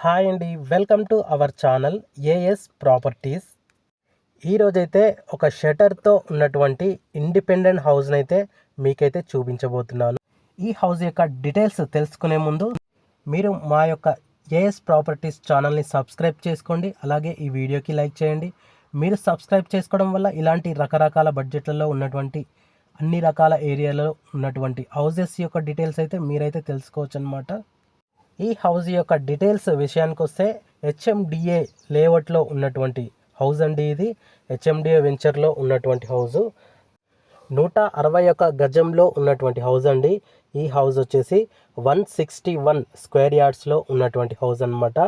Hi అండి, welcome to our channel AS properties. ఈరోజైతే ఒక షటర్తో ఉన్నటువంటి ఇండిపెండెంట్ హౌస్ని అయితే మీకైతే చూపించబోతున్నాను. ఈ హౌస్ యొక్క డీటెయిల్స్ తెలుసుకునే ముందు మీరు మా యొక్క ఏఎస్ ప్రాపర్టీస్ ఛానల్ని సబ్స్క్రైబ్ చేసుకోండి. అలాగే ఈ వీడియోకి లైక్ చేయండి. మీరు సబ్స్క్రైబ్ చేసుకోవడం వల్ల ఇలాంటి రకరకాల బడ్జెట్లలో ఉన్నటువంటి అన్ని రకాల ఏరియాలో ఉన్నటువంటి హౌసెస్ యొక్క డీటెయిల్స్ అయితే మీరైతే తెలుసుకోవచ్చు అన్నమాట. ఈ హౌస్ యొక్క డీటెయిల్స్ విషయానికి వస్తే హెచ్ఎండిఏ లేఅవుట్లో ఉన్నటువంటి హౌస్ అండి. ఇది హెచ్ఎండిఏ వెంచర్లో ఉన్నటువంటి హౌజు. 161 గజంలో ఉన్నటువంటి హౌస్ అండి. ఈ హౌస్ వచ్చేసి 161 స్క్వేర్ యార్డ్స్లో ఉన్నటువంటి హౌస్ అనమాట.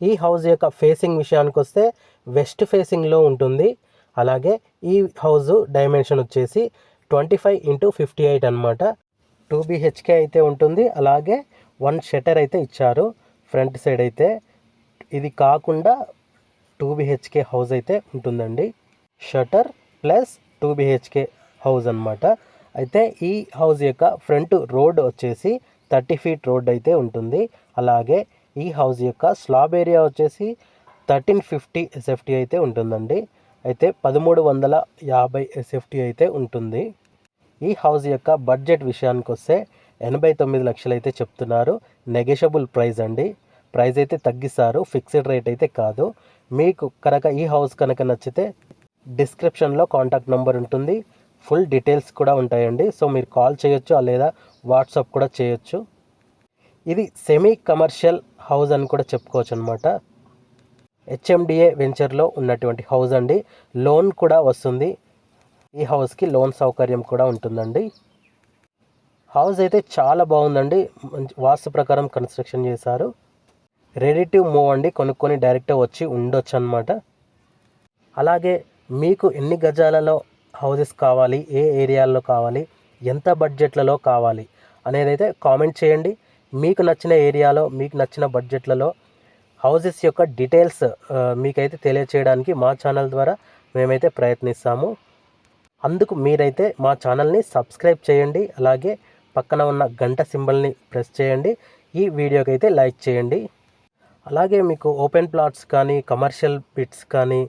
ఈ హౌస్ యొక్క ఫేసింగ్ విషయానికి వస్తే వెస్ట్ ఫేసింగ్లో ఉంటుంది. అలాగే ఈ హౌస్ డైమెన్షన్ వచ్చేసి 25x58 అనమాట. 2 BHK అయితే ఉంటుంది. అలాగే 1 షటర్ అయితే ఇచ్చారు ఫ్రంట్ సైడ్ అయితే. ఇది కాకుండా 2 BHK హౌస్ అయితే ఉంటుందండి. షటర్ ప్లస్ 2 BHK హౌస్ అనమాట. అయితే ఈ హౌస్ యొక్క ఫ్రంట్ రోడ్ వచ్చేసి 30 ఫీట్ రోడ్ అయితే ఉంటుంది. అలాగే ఈ హౌస్ యొక్క స్లాబ్ ఏరియా వచ్చేసి 1350 SFT అయితే ఉంటుందండి. అయితే 1350 SFT అయితే ఉంటుంది. ఈ హౌస్ యొక్క బడ్జెట్ విషయానికి వస్తే 89 లక్షలు అయితే చెప్తున్నారు. నెగోషియబుల్ ప్రైస్ అండి. ప్రైస్ అయితే తగ్గిస్తారు, ఫిక్స్డ్ రేట్ అయితే కాదు. మీకు కనుక ఈ హౌస్ కనుక నచ్చితే డిస్క్రిప్షన్లో కాంటాక్ట్ నెంబర్ ఉంటుంది, ఫుల్ డీటెయిల్స్ కూడా ఉంటాయండి. సో మీరు కాల్ చేయొచ్చు లేదా వాట్సాప్ కూడా చేయొచ్చు. ఇది సెమీ కమర్షియల్ హౌస్ అని కూడా చెప్పుకోవచ్చు అనమాట. హెచ్ఎండిఏ వెంచర్లో ఉన్నటువంటి హౌస్ అండి. లోన్ కూడా వస్తుంది. ఈ హౌస్కి లోన్ సౌకర్యం కూడా ఉంటుందండి. హౌస్ అయితే చాలా బాగుందండి. మంచి వాస్తు ప్రకారం కన్స్ట్రక్షన్ చేశారు. రెడీ టు మూవ్ అండి. కొనుక్కొని డైరెక్ట్గా వచ్చి ఉండొచ్చు అనమాట. అలాగే మీకు ఎన్ని గజాలలో హౌసెస్ కావాలి, ఏ ఏరియాల్లో కావాలి, ఎంత బడ్జెట్లలో కావాలి అనేది అయితే కామెంట్ చేయండి. మీకు నచ్చిన ఏరియాలో మీకు నచ్చిన బడ్జెట్లలో హౌసెస్ యొక్క డీటెయిల్స్ మీకైతే తెలియచేయడానికి మా ఛానల్ ద్వారా మేమైతే ప్రయత్నిస్తాము. అందుకు మీరైతే మా ఛానల్ని సబ్స్క్రైబ్ చేయండి. అలాగే పక్కన ఉన్న గంట సింబల్ని ప్రెస్ చేయండి. ఈ వీడియోకి అయితే లైక్ చేయండి. అలాగే మీకు ఓపెన్ ప్లాట్స్ కానీ, కమర్షియల్ బిట్స్ కానీ,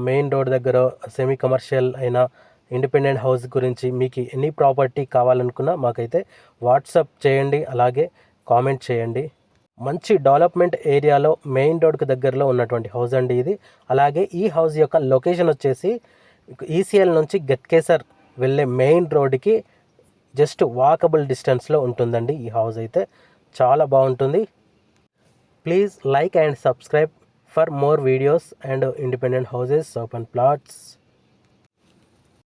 మెయిన్ రోడ్ దగ్గర సెమీ కమర్షియల్ అయిన ఇండిపెండెంట్ హౌస్ గురించి మీకు ఎనీ ప్రాపర్టీ కావాలనుకున్నా మాకైతే వాట్సాప్ చేయండి. అలాగే కామెంట్ చేయండి. మంచి డెవలప్మెంట్ ఏరియాలో మెయిన్ రోడ్కి దగ్గరలో ఉన్నటువంటి హౌస్ అండి ఇది. అలాగే ఈ హౌస్ యొక్క లొకేషన్ వచ్చేసి ఈసీఎల్ నుంచి గట్కేసర్ వెళ్ళే మెయిన్ రోడ్కి జస్ట్ వాకబుల్ డిస్టెన్స్లో ఉంటుందండి. ఈ హౌస్ అయితే చాలా బాగుంటుంది. Please like and subscribe for more videos and independent houses, open plots.